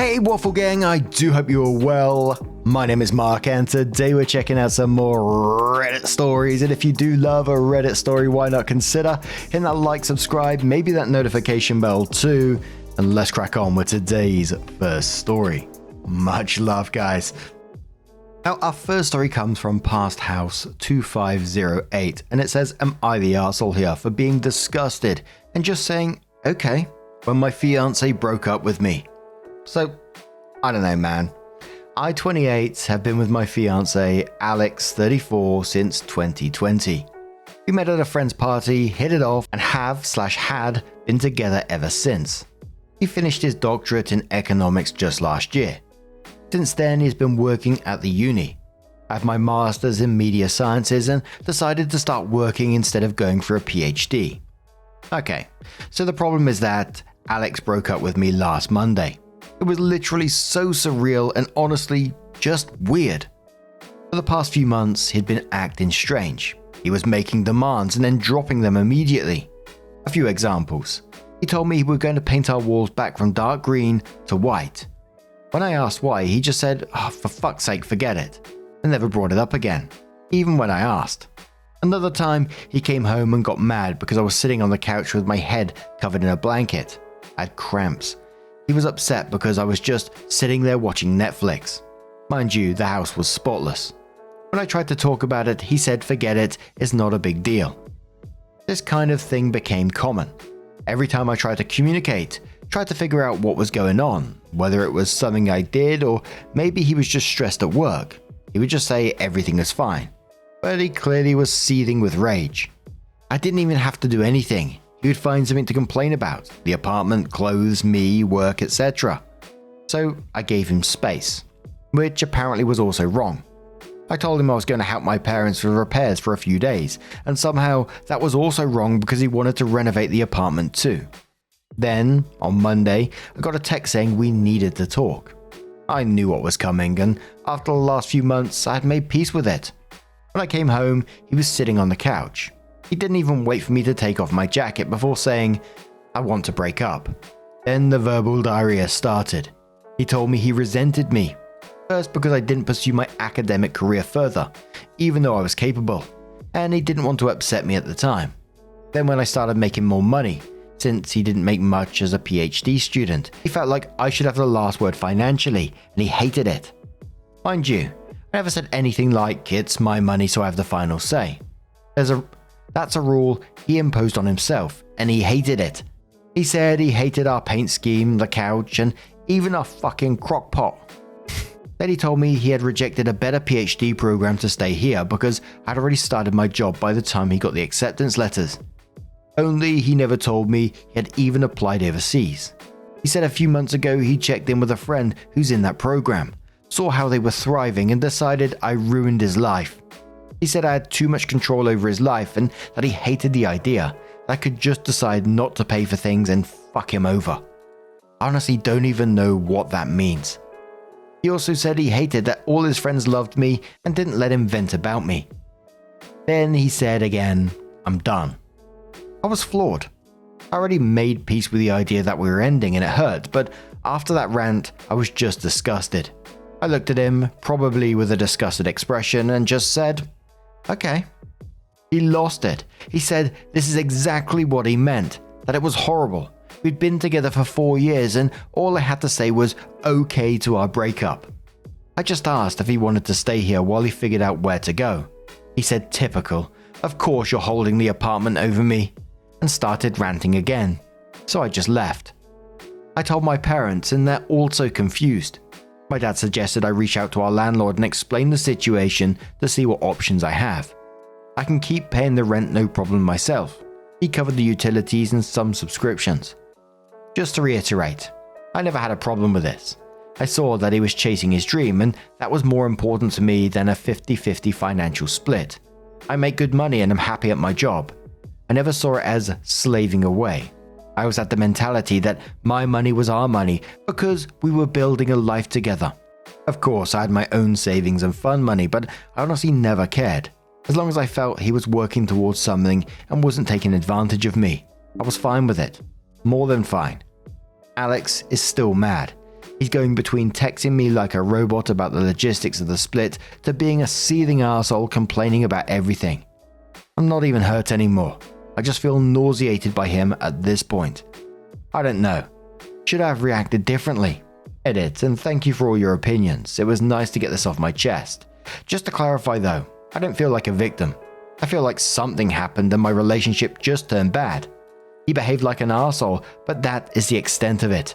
Hey Waffle Gang, I do hope you are well. My name is Mark and today we're checking out some more Reddit stories, and if you do love a Reddit story, why not consider hitting that like, subscribe, maybe that notification bell too, and let's crack on with today's first story. Much love, guys. Now, our first story comes from Past House 2508, and it says, am I the arsehole here for being disgusted and just saying, okay, when my fiance broke up with me? So, I don't know, man. I, 28, have been with my fiance, Alex, 34, since 2020. We met at a friend's party, hit it off, and had been together ever since. He finished his doctorate in economics just last year. Since then, he's been working at the uni. I have my master's in media sciences and decided to start working instead of going for a PhD. Okay, so the problem is that Alex broke up with me last Monday. It was literally so surreal and honestly just weird. For the past few months, he'd been acting strange. He was making demands and then dropping them immediately. A few examples. He told me we were going to paint our walls back from dark green to white. When I asked why, he just said, for fuck's sake, forget it, and never brought it up again, even when I asked. Another time, he came home and got mad because I was sitting on the couch with my head covered in a blanket. I had cramps. He was upset because I was just sitting there watching Netflix. Mind you, the house was spotless. When I tried to talk about it, he said forget it, it's not a big deal. This kind of thing became common. Every time I tried to communicate, tried to figure out what was going on, whether it was something I did or maybe he was just stressed at work, he would just say everything is fine. But he clearly was seething with rage. I didn't even have to do anything. He would find something to complain about, the apartment, clothes, me, work, etc. So I gave him space, which apparently was also wrong. I told him I was going to help my parents with repairs for a few days, and somehow that was also wrong because he wanted to renovate the apartment too. Then, on Monday, I got a text saying we needed to talk. I knew what was coming, and after the last few months, I had made peace with it. When I came home, he was sitting on the couch. He didn't even wait for me to take off my jacket before saying, I want to break up. Then the verbal diarrhea started. He told me he resented me. First because I didn't pursue my academic career further, even though I was capable, and he didn't want to upset me at the time. Then when I started making more money, since he didn't make much as a PhD student, he felt like I should have the last word financially, and he hated it. Mind you, I never said anything like, it's my money so I have the final say. That's a rule he imposed on himself, and he hated it. He said he hated our paint scheme, the couch, and even our fucking crock pot. Then he told me he had rejected a better PhD program to stay here because I'd already started my job by the time he got the acceptance letters. Only he never told me he had even applied overseas. He said a few months ago he checked in with a friend who's in that program, saw how they were thriving and decided I ruined his life. He said I had too much control over his life and that he hated the idea that I could just decide not to pay for things and fuck him over. I honestly don't even know what that means. He also said he hated that all his friends loved me and didn't let him vent about me. Then he said again, I'm done. I was floored. I already made peace with the idea that we were ending and it hurt, but after that rant, I was just disgusted. I looked at him, probably with a disgusted expression, and just said, okay. He lost it. He said this is exactly what he meant, that it was horrible. We'd been together for 4 years and all I had to say was okay to our breakup. I just asked if he wanted to stay here while he figured out where to go. He said typical, of course you're holding the apartment over me, and started ranting again. So I just left. I told my parents and they're also confused. My dad suggested I reach out to our landlord and explain the situation to see what options I have. I can keep paying the rent no problem myself. He covered the utilities and some subscriptions. Just to reiterate, I never had a problem with this. I saw that he was chasing his dream and that was more important to me than a 50-50 financial split. I make good money and I'm happy at my job. I never saw it as slaving away. I was at the mentality that my money was our money because we were building a life together. Of course, I had my own savings and fun money, but I honestly never cared. As long as I felt he was working towards something and wasn't taking advantage of me, I was fine with it. More than fine. Alex is still mad. He's going between texting me like a robot about the logistics of the split to being a seething arsehole complaining about everything. I'm not even hurt anymore. I just feel nauseated by him at this point. I don't know. Should I have reacted differently? Edit, and thank you for all your opinions. It was nice to get this off my chest. Just to clarify though, I don't feel like a victim. I feel like something happened and my relationship just turned bad. He behaved like an arsehole, but that is the extent of it.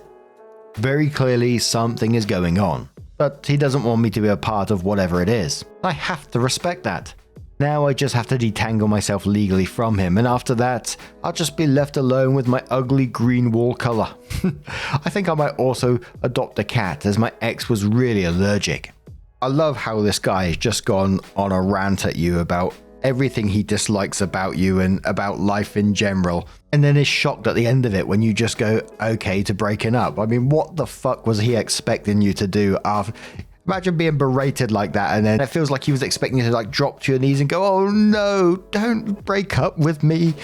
Very clearly something is going on, but he doesn't want me to be a part of whatever it is. I have to respect that. Now I just have to detangle myself legally from him, and after that, I'll just be left alone with my ugly green wall color. I think I might also adopt a cat, as my ex was really allergic. I love how this guy has just gone on a rant at you about everything he dislikes about you and about life in general, and then is shocked at the end of it when you just go okay to breaking up. I mean, what the fuck was he expecting you to do after? Imagine being berated like that, and then it feels like he was expecting you to like drop to your knees and go, oh no, don't break up with me.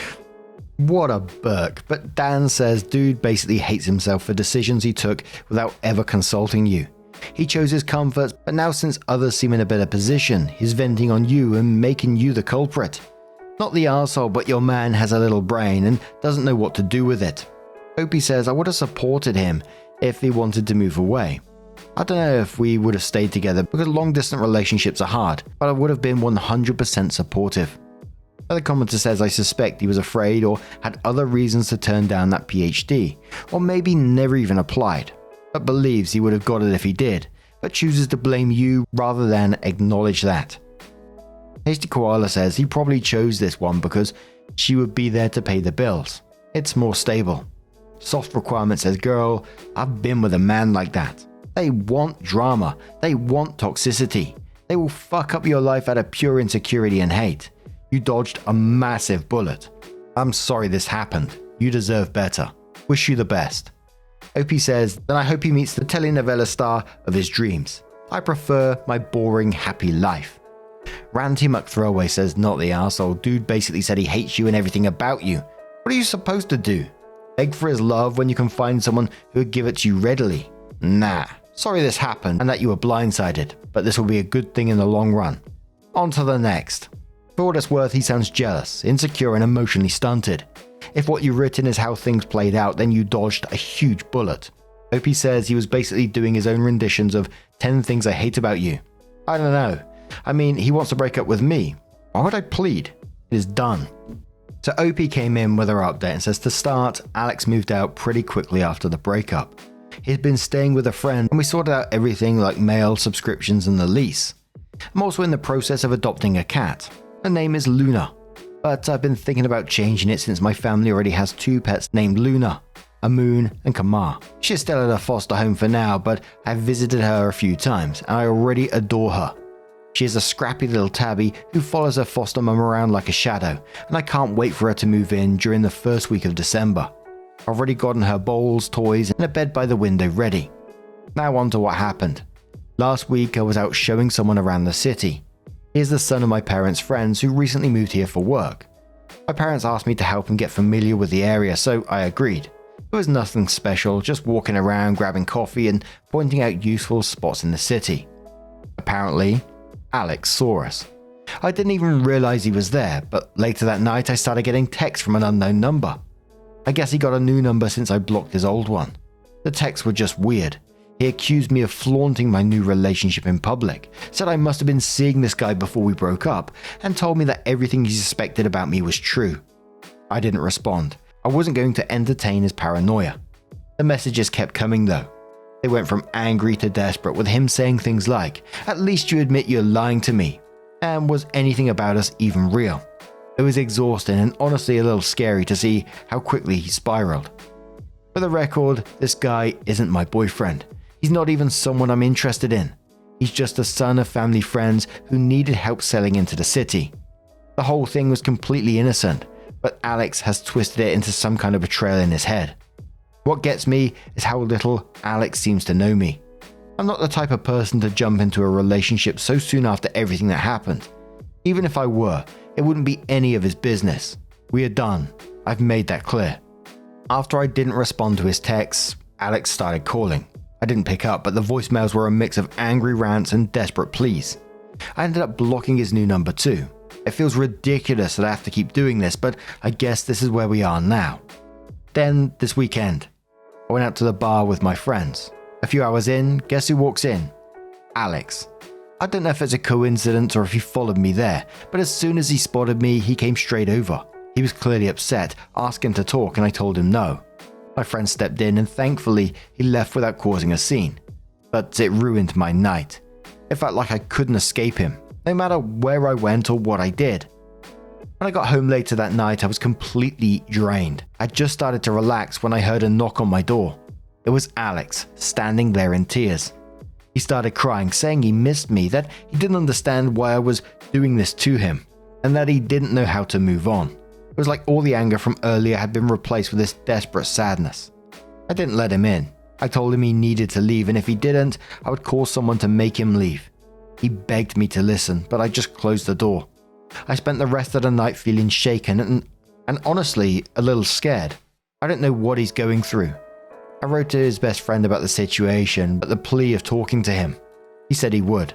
What a Burke. But Dan says dude basically hates himself for decisions he took without ever consulting you. He chose his comforts, but now since others seem in a better position, he's venting on you and making you the culprit. Not the arsehole, but your man has a little brain and doesn't know what to do with it. Opie says I would have supported him if he wanted to move away. I don't know if we would have stayed together because long distance relationships are hard, but I would have been 100% supportive. Another commenter says I suspect he was afraid or had other reasons to turn down that PhD, or maybe never even applied, but believes he would have got it if he did, but chooses to blame you rather than acknowledge that. Hasty Koala says he probably chose this one because she would be there to pay the bills. It's more stable. Soft Requirement says, girl, I've been with a man like that. They want drama. They want toxicity. They will fuck up your life out of pure insecurity and hate. You dodged a massive bullet. I'm sorry this happened. You deserve better. Wish you the best. Opie says, then I hope he meets the telenovela star of his dreams. I prefer my boring, happy life. Ranty McThrowaway says, not the arsehole. Dude basically said he hates you and everything about you. What are you supposed to do? Beg for his love when you can find someone who would give it to you readily? Nah. Sorry this happened and that you were blindsided, but this will be a good thing in the long run. On to the next. For what it's worth, he sounds jealous, insecure and emotionally stunted. If what you've written is how things played out, then you dodged a huge bullet. Opie says he was basically doing his own renditions of 10 things I hate about you. I don't know. I mean, he wants to break up with me. Why would I plead? It is done. So Opie came in with her update and says to start, Alex moved out pretty quickly after the breakup. He'd been staying with a friend and we sorted out everything like mail, subscriptions and the lease. I'm also in the process of adopting a cat. Her name is Luna, but I've been thinking about changing it since my family already has 2 pets named Luna, Amoon and Kamar. She's still at a foster home for now, but I've visited her a few times and I already adore her. She is a scrappy little tabby who follows her foster mum around like a shadow, and I can't wait for her to move in during the first week of December. I've already gotten her bowls, toys, and a bed by the window ready. Now on to what happened. Last week I was out showing someone around the city. He is the son of my parents' friends who recently moved here for work. My parents asked me to help him get familiar with the area, so I agreed. It was nothing special, just walking around, grabbing coffee, and pointing out useful spots in the city. Apparently, Alex saw us. I didn't even realize he was there, but later that night I started getting texts from an unknown number. I guess he got a new number since I blocked his old one. The texts were just weird. He accused me of flaunting my new relationship in public, said I must have been seeing this guy before we broke up, and told me that everything he suspected about me was true. I didn't respond. I wasn't going to entertain his paranoia. The messages kept coming though. They went from angry to desperate, with him saying things like, "At least you admit you're lying to me," and was anything about us even real? It was exhausting and honestly a little scary to see how quickly he spiraled. For the record, this guy isn't my boyfriend. He's not even someone I'm interested in. He's just a son of family friends who needed help selling into the city. The whole thing was completely innocent, but Alex has twisted it into some kind of betrayal in his head. What gets me is how little Alex seems to know me. I'm not the type of person to jump into a relationship so soon after everything that happened. Even if I were, it wouldn't be any of his business. We are done. I've made that clear. After I didn't respond to his texts, Alex started calling. I didn't pick up, but the voicemails were a mix of angry rants and desperate pleas. I ended up blocking his new number too. It feels ridiculous that I have to keep doing this, but I guess this is where we are now. Then, this weekend, I went out to the bar with my friends. A few hours in, guess who walks in? Alex. I don't know if it's a coincidence or if he followed me there, but as soon as he spotted me, he came straight over. He was clearly upset, asking to talk, and I told him no. My friend stepped in and thankfully he left without causing a scene. But it ruined my night. It felt like I couldn't escape him, no matter where I went or what I did. When I got home later that night, I was completely drained. I just started to relax when I heard a knock on my door. It was Alex, standing there in tears. He started crying, saying he missed me, that he didn't understand why I was doing this to him, and that he didn't know how to move on. It was like all the anger from earlier had been replaced with this desperate sadness. I didn't let him in. I told him he needed to leave, and if he didn't, I would call someone to make him leave. He begged me to listen, but I just closed the door. I spent the rest of the night feeling shaken and honestly a little scared. I don't know what he's going through. I wrote to his best friend about the situation, but the plea of talking to him. He said he would.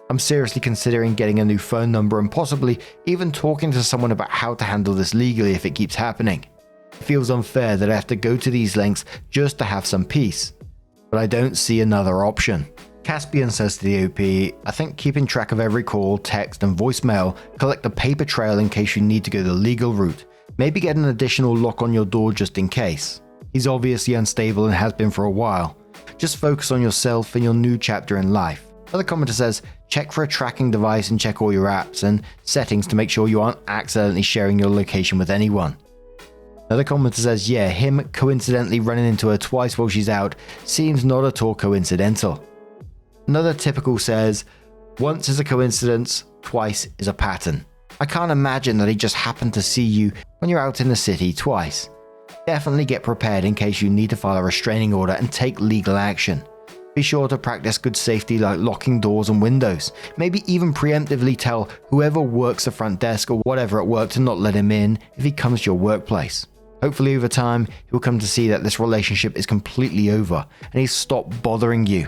I'm seriously considering getting a new phone number and possibly even talking to someone about how to handle this legally if it keeps happening. It feels unfair that I have to go to these lengths just to have some peace, but I don't see another option. Caspian says to the OP, I think keeping track of every call, text and voicemail, collect a paper trail in case you need to go the legal route. Maybe get an additional lock on your door just in case. He's obviously unstable and has been for a while. Just focus on yourself and your new chapter in life. Another commenter says, check for a tracking device and check all your apps and settings to make sure you aren't accidentally sharing your location with anyone. Another commenter says, yeah, him coincidentally running into her twice while she's out seems not at all coincidental. Another typical says, once is a coincidence, twice is a pattern. I can't imagine that he just happened to see you when you're out in the city twice. Definitely get prepared in case you need to file a restraining order and take legal action. Be sure to practice good safety like locking doors and windows. Maybe even preemptively tell whoever works the front desk or whatever at work to not let him in if he comes to your workplace. Hopefully over time, he will come to see that this relationship is completely over and he's stopped bothering you.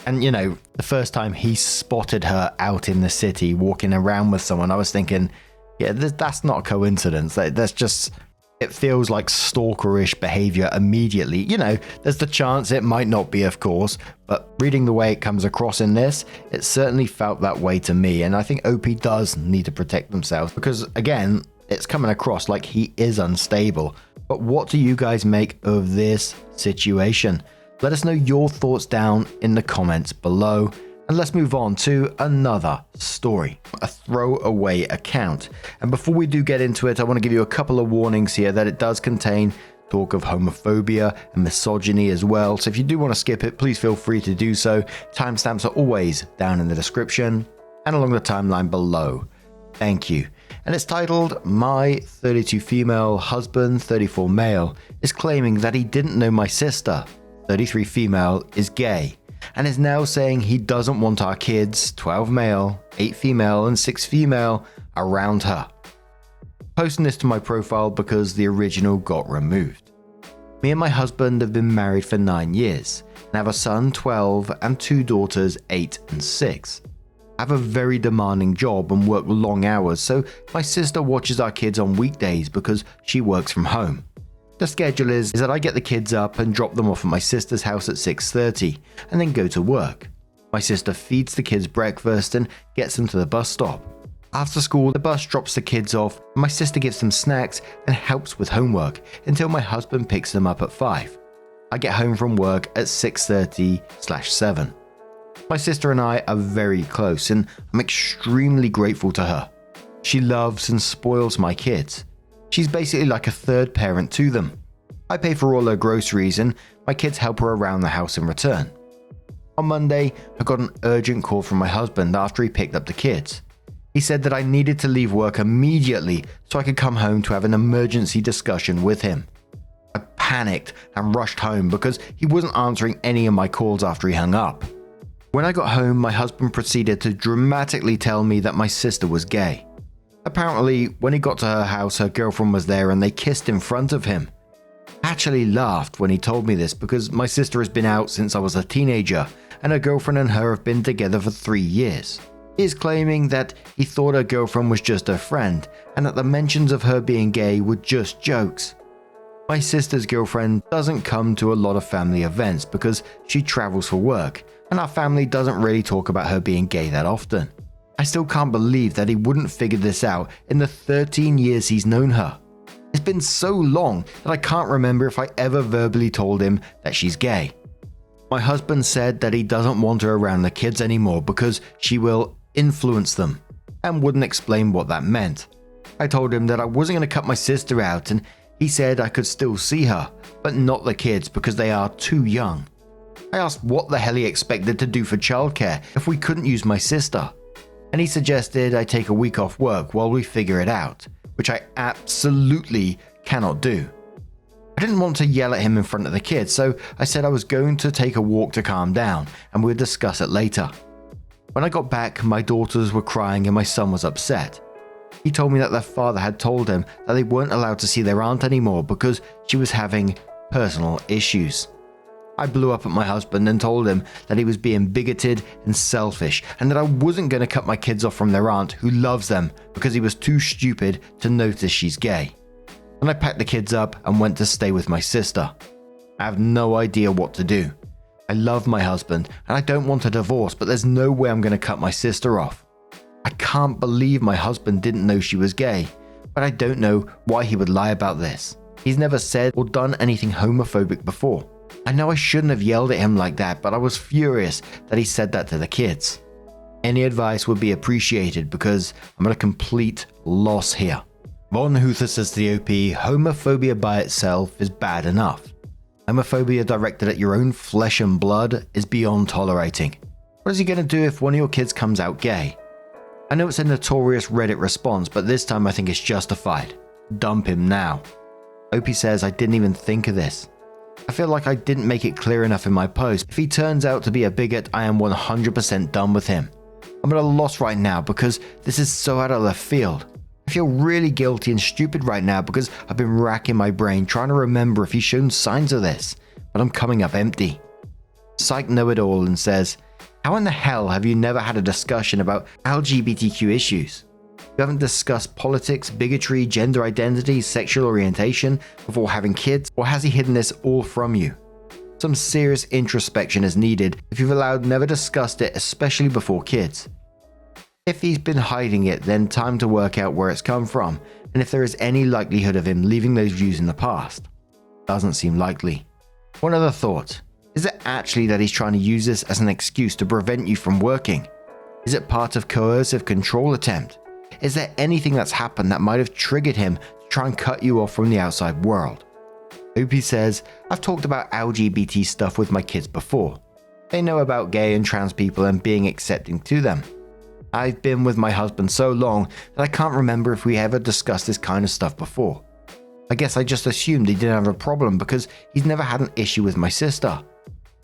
And you know, the first time he spotted her out in the city walking around with someone, I was thinking, yeah, that's not a coincidence. That's just, it feels like stalkerish behavior immediately. You know, there's the chance it might not be, of course, but reading the way it comes across in this, it certainly felt that way to me. And I think OP does need to protect themselves because, again, it's coming across like he is unstable. But what do you guys make of this situation? Let us know your thoughts down in the comments below. And let's move on to another story, a throwaway account. And before we do get into it, I want to give you a couple of warnings here that it does contain talk of homophobia and misogyny as well. So if you do want to skip it, please feel free to do so. Timestamps are always down in the description and along the timeline below. Thank you. And it's titled, My 32 female husband, 34 male, is claiming that he didn't know my sister, 33 female, is gay, and is now saying he doesn't want our kids, 12 male, 8 female, and 6 female, around her. Posting this to my profile because the original got removed. Me and my husband have been married for 9 years, and have a son, 12, and 2 daughters, 8 and 6. I have a very demanding job and work long hours, so my sister watches our kids on weekdays because she works from home. The schedule is that I get the kids up and drop them off at my sister's house at 6:30 and then go to work. My sister feeds the kids breakfast and gets them to the bus stop. After school, the bus drops the kids off, and my sister gives them snacks and helps with homework until my husband picks them up at 5. I get home from work at 6:30/7. My sister and I are very close and I'm extremely grateful to her. She loves and spoils my kids. She's basically like a third parent to them. I pay for all her groceries and my kids help her around the house in return. On Monday, I got an urgent call from my husband after he picked up the kids. He said that I needed to leave work immediately so I could come home to have an emergency discussion with him. I panicked and rushed home because he wasn't answering any of my calls after he hung up. When I got home, my husband proceeded to dramatically tell me that my sister was gay. Apparently, when he got to her house, her girlfriend was there and they kissed in front of him. I actually laughed when he told me this because my sister has been out since I was a teenager and her girlfriend and her have been together for 3 years. He is claiming that he thought her girlfriend was just her friend and that the mentions of her being gay were just jokes. My sister's girlfriend doesn't come to a lot of family events because she travels for work, and our family doesn't really talk about her being gay that often. I still can't believe that he wouldn't figure this out in the 13 years he's known her. It's been so long that I can't remember if I ever verbally told him that she's gay. My husband said that he doesn't want her around the kids anymore because she will influence them, and wouldn't explain what that meant. I told him that I wasn't going to cut my sister out, and he said I could still see her, but not the kids because they are too young. I asked what the hell he expected to do for childcare if we couldn't use my sister, and he suggested I take a week off work while we figure it out, which I absolutely cannot do. I didn't want to yell at him in front of the kids, so I said I was going to take a walk to calm down and we'll discuss it later. When I got back, my daughters were crying and my son was upset. He told me that their father had told him that they weren't allowed to see their aunt anymore because she was having personal issues. I blew up at my husband and told him that he was being bigoted and selfish and that I wasn't going to cut my kids off from their aunt who loves them because he was too stupid to notice she's gay. And I packed the kids up and went to stay with my sister. I have no idea what to do. I love my husband and I don't want a divorce, but there's no way I'm going to cut my sister off. I can't believe my husband didn't know she was gay, but I don't know why he would lie about this. He's never said or done anything homophobic before. I know I shouldn't have yelled at him like that, but I was furious that he said that to the kids. Any advice would be appreciated because I'm at a complete loss here. Von Huther says to the OP, homophobia by itself is bad enough. Homophobia directed at your own flesh and blood is beyond tolerating. What is he going to do if one of your kids comes out gay? I know it's a notorious Reddit response, but this time I think it's justified. Dump him now. OP says I didn't even think of this. I feel like I didn't make it clear enough in my post. If he turns out to be a bigot, I am 100% done with him. I'm at a loss right now because this is so out of left field. I feel really guilty and stupid right now because I've been racking my brain trying to remember if he's shown signs of this, but I'm coming up empty. Psych know-it-all and says, how in the hell have you never had a discussion about LGBTQ issues? You haven't discussed politics, bigotry, gender identity, sexual orientation before having kids, or has he hidden this all from you? Some serious introspection is needed if you've never discussed it, especially before kids. If he's been hiding it, then time to work out where it's come from, and if there is any likelihood of him leaving those views in the past. Doesn't seem likely. One other thought. Is it actually that he's trying to use this as an excuse to prevent you from working? Is it part of coercive control attempt? Is there anything that's happened that might have triggered him to try and cut you off from the outside world? OP says, I've talked about LGBT stuff with my kids before. They know about gay and trans people and being accepting to them. I've been with my husband so long that I can't remember if we ever discussed this kind of stuff before. I guess I just assumed he didn't have a problem because he's never had an issue with my sister.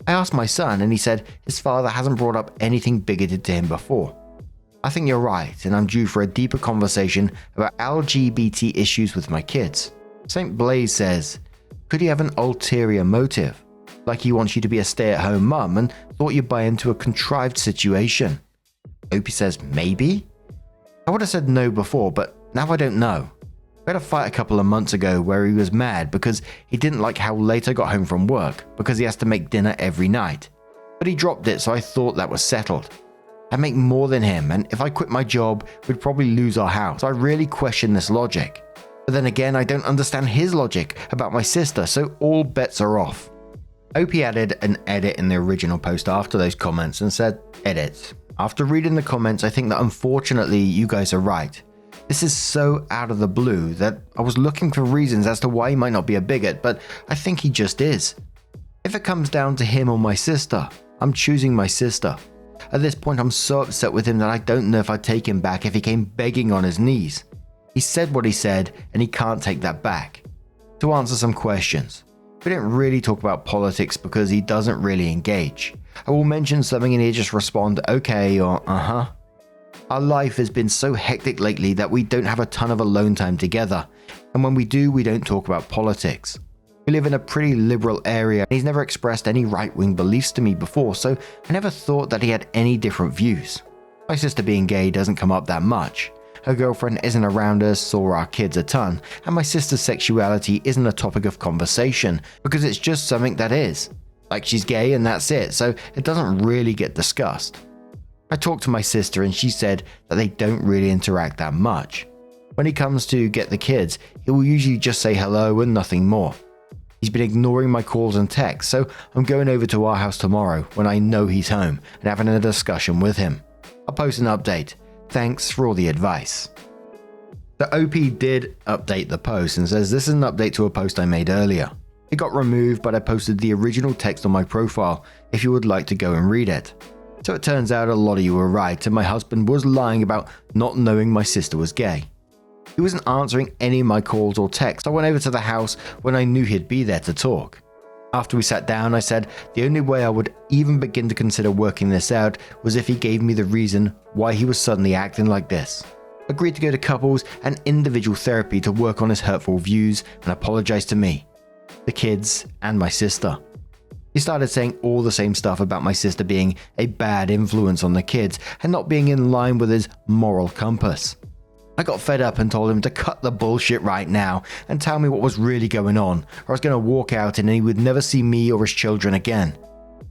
I asked my son and he said his father hasn't brought up anything bigoted to him before. I think you're right and I'm due for a deeper conversation about LGBT issues with my kids. St. Blaze says, could he have an ulterior motive? Like he wants you to be a stay-at-home mum and thought you'd buy into a contrived situation? OP says, maybe? I would have said no before, but now I don't know. We had a fight a couple of months ago where he was mad because he didn't like how late I got home from work because he has to make dinner every night. But he dropped it, so I thought that was settled. I make more than him, and if I quit my job, we'd probably lose our house. So I really question this logic. But then again, I don't understand his logic about my sister, so all bets are off. OP added an edit in the original post after those comments and said, edit. After reading the comments, I think that unfortunately you guys are right. This is so out of the blue that I was looking for reasons as to why he might not be a bigot, but I think he just is. If it comes down to him or my sister, I'm choosing my sister. At this point, I'm so upset with him that I don't know if I'd take him back if he came begging on his knees. He said what he said, and he can't take that back. To answer some questions, we didn't really talk about politics because he doesn't really engage. I will mention something and he'll just respond okay or uh-huh. Our life has been so hectic lately that we don't have a ton of alone time together, and when we do, we don't talk about politics. We live in a pretty liberal area, and he's never expressed any right-wing beliefs to me before, so I never thought that he had any different views. My sister being gay doesn't come up that much. Her girlfriend isn't around us or our kids a ton, and my sister's sexuality isn't a topic of conversation because it's just something that is. Like, she's gay and that's it, so it doesn't really get discussed. I talked to my sister and she said that they don't really interact that much. When he comes to get the kids, he will usually just say hello and nothing more. He's been ignoring my calls and texts, so I'm going over to our house tomorrow when I know he's home and having a discussion with him. I'll post an update. Thanks for all the advice. The OP did update the post and says this is an update to a post I made earlier. It got removed, but I posted the original text on my profile if you would like to go and read it. So it turns out a lot of you were right and my husband was lying about not knowing my sister was gay. He wasn't answering any of my calls or texts. I went over to the house when I knew he'd be there to talk. After we sat down, I said the only way I would even begin to consider working this out was if he gave me the reason why he was suddenly acting like this. Agreed to go to couples and individual therapy to work on his hurtful views and apologize to me, the kids, and my sister. He started saying all the same stuff about my sister being a bad influence on the kids and not being in line with his moral compass. I got fed up and told him to cut the bullshit right now and tell me what was really going on, or I was going to walk out and he would never see me or his children again.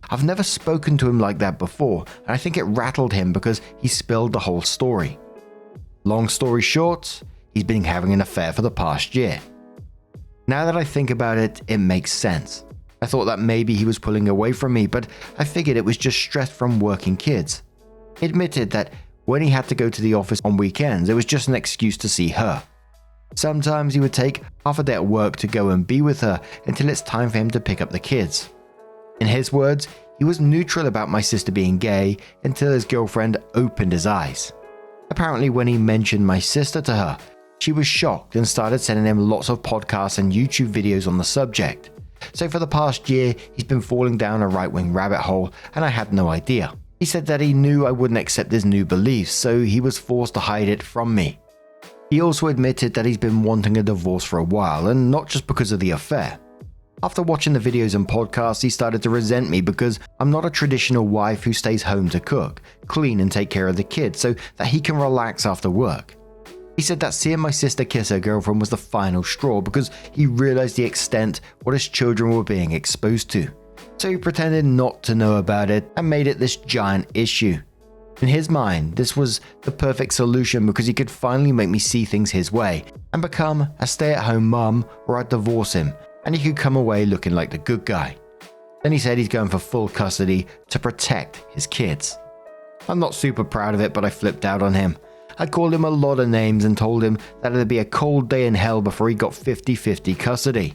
I've never spoken to him like that before, and I think it rattled him because he spilled the whole story. Long story short, he's been having an affair for the past year. Now that I think about it, it makes sense. I thought that maybe he was pulling away from me, but I figured it was just stress from working kids. He admitted that when he had to go to the office on weekends, it was just an excuse to see her. Sometimes he would take half a day at work to go and be with her until it's time for him to pick up the kids. In his words, he was neutral about my sister being gay until his girlfriend opened his eyes. Apparently, when he mentioned my sister to her, she was shocked and started sending him lots of podcasts and YouTube videos on the subject. So for the past year, he's been falling down a right-wing rabbit hole, and I had no idea. He said that he knew I wouldn't accept his new beliefs, so he was forced to hide it from me. He also admitted that he's been wanting a divorce for a while, and not just because of the affair. After watching the videos and podcasts, he started to resent me because I'm not a traditional wife who stays home to cook, clean and take care of the kids so that he can relax after work. He said that seeing my sister kiss her girlfriend was the final straw because he realized the extent what his children were being exposed to. So he pretended not to know about it and made it this giant issue. In his mind, this was the perfect solution because he could finally make me see things his way and become a stay-at-home mum, or I'd divorce him and he could come away looking like the good guy. Then he said he's going for full custody to protect his kids. I'm not super proud of it, but I flipped out on him. I called him a lot of names and told him that it'd be a cold day in hell before he got 50-50 custody.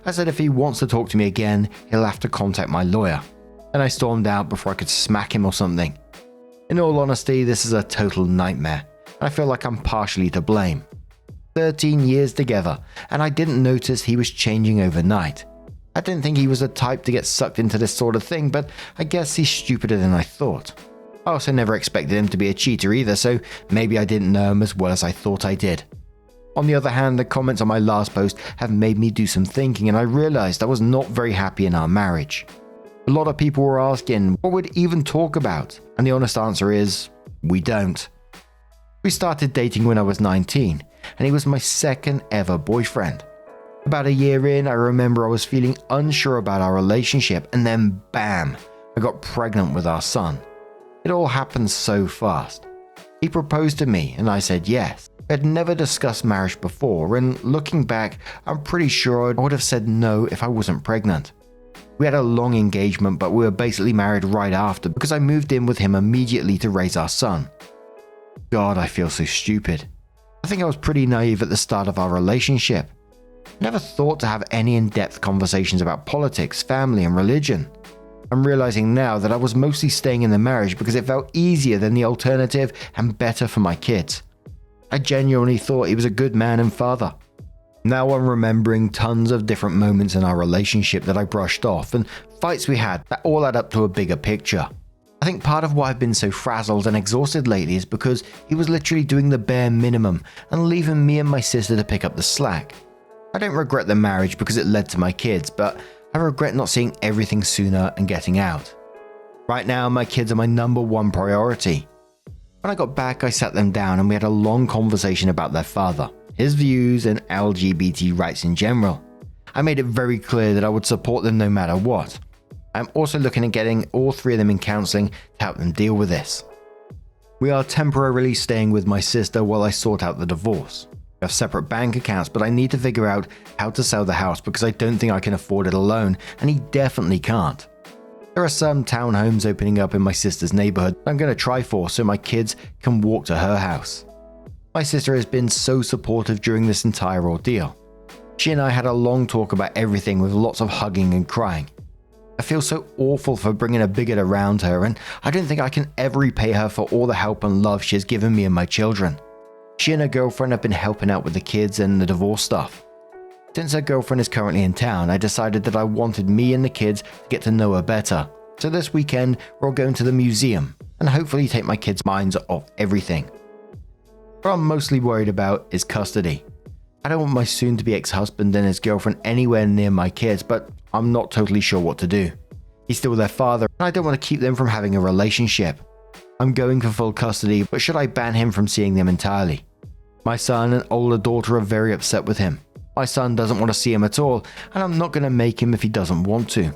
I said if he wants to talk to me again, he'll have to contact my lawyer. And I stormed out before I could smack him or something. In all honesty, this is a total nightmare. I feel like I'm partially to blame. 13 years together, and I didn't notice he was changing overnight. I didn't think he was the type to get sucked into this sort of thing, but I guess he's stupider than I thought. I also never expected him to be a cheater either, so maybe I didn't know him as well as I thought I did. On the other hand, the comments on my last post have made me do some thinking, and I realized I was not very happy in our marriage. A lot of people were asking what we'd even talk about, and the honest answer is, we don't. We started dating when I was 19, and he was my second ever boyfriend. About a year in, I remember I was feeling unsure about our relationship, and then bam, I got pregnant with our son. It all happened so fast. He proposed to me, and I said yes. I had never discussed marriage before, and looking back, I'm pretty sure I would have said no if I wasn't pregnant. We had a long engagement, but we were basically married right after because I moved in with him immediately to raise our son. God, I feel so stupid. I think I was pretty naive at the start of our relationship. I never thought to have any in-depth conversations about politics, family, and religion. I'm realizing now that I was mostly staying in the marriage because it felt easier than the alternative and better for my kids. I genuinely thought he was a good man and father. Now I'm remembering tons of different moments in our relationship that I brushed off and fights we had that all add up to a bigger picture. I think part of why I've been so frazzled and exhausted lately is because he was literally doing the bare minimum and leaving me and my sister to pick up the slack. I don't regret the marriage because it led to my kids, but I regret not seeing everything sooner and getting out. Right now, my kids are my number one priority. When I got back, I sat them down and we had a long conversation about their father, his views, and LGBT rights in general. I made it very clear that I would support them no matter what. I'm also looking at getting all three of them in counseling to help them deal with this. We are temporarily staying with my sister while I sort out the divorce. We have separate bank accounts, but I need to figure out how to sell the house because I don't think I can afford it alone, and he definitely can't. There are some townhomes opening up in my sister's neighborhood I'm going to try for so my kids can walk to her house. My sister has been so supportive during this entire ordeal. She and I had a long talk about everything with lots of hugging and crying. I feel so awful for bringing a bigot around her, and I don't think I can ever repay her for all the help and love she has given me and my children. She and her girlfriend have been helping out with the kids and the divorce stuff. Since her girlfriend is currently in town, I decided that I wanted me and the kids to get to know her better. So this weekend, we're all going to the museum and hopefully take my kids' minds off everything. What I'm mostly worried about is custody. I don't want my soon-to-be ex-husband and his girlfriend anywhere near my kids, but I'm not totally sure what to do. He's still their father, and I don't want to keep them from having a relationship. I'm going for full custody, but should I ban him from seeing them entirely? My son and older daughter are very upset with him. My son doesn't want to see him at all, and I'm not going to make him if he doesn't want to.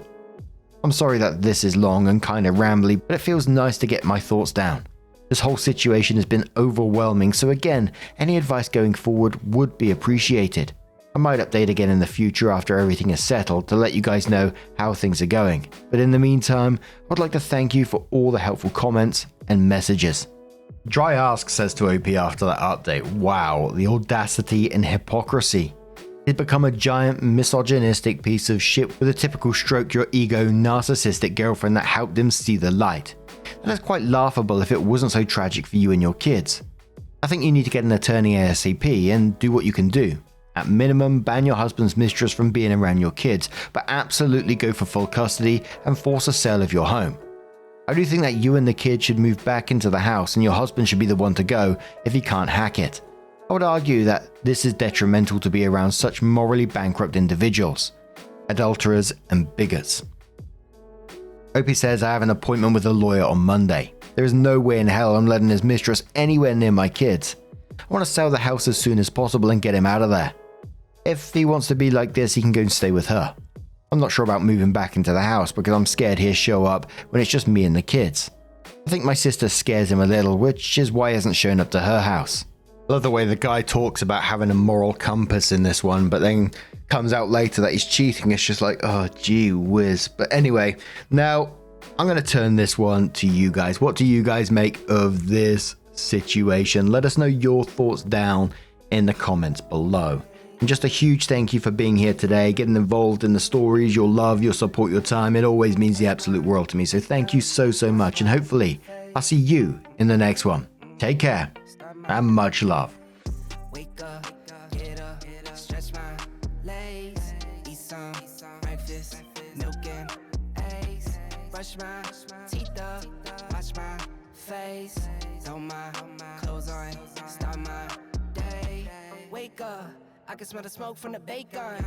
I'm sorry that this is long and kind of rambly, but it feels nice to get my thoughts down. This whole situation has been overwhelming, so again, any advice going forward would be appreciated. I might update again in the future after everything is settled to let you guys know how things are going. But in the meantime, I'd like to thank you for all the helpful comments and messages. Dry Ask says to OP after that update, wow, the audacity and hypocrisy. He's become a giant misogynistic piece of shit with a typical stroke your ego narcissistic girlfriend that helped him see the light. That is quite laughable if it wasn't so tragic for you and your kids. I think you need to get an attorney ASAP and do what you can do. At minimum, ban your husband's mistress from being around your kids, but absolutely go for full custody and force a sale of your home. I do think that you and the kids should move back into the house and your husband should be the one to go if he can't hack it. I would argue that this is detrimental to be around such morally bankrupt individuals, adulterers and bigots. Opie says, I have an appointment with a lawyer on Monday. There is no way in hell I'm letting his mistress anywhere near my kids. I want to sell the house as soon as possible and get him out of there. If he wants to be like this, he can go and stay with her. I'm not sure about moving back into the house because I'm scared he'll show up when it's just me and the kids. I think my sister scares him a little, which is why he hasn't shown up to her house. I love the way the guy talks about having a moral compass in this one, but then comes out later that he's cheating. It's just like, oh, gee whiz. But anyway, now I'm going to turn this one to you guys. What do you guys make of this situation? Let us know your thoughts down in the comments below. And just a huge thank you for being here today, getting involved in the stories, your love, your support, your time. It always means the absolute world to me. So thank you so much. And hopefully I'll see you in the next one. Take care and much love. Wake up, get up, stretch my legs, eat some breakfast, milk and eggs, brush my teeth up, wash my face, throw my clothes on, start my day. Wake up, I can smell the smoke from the bacon.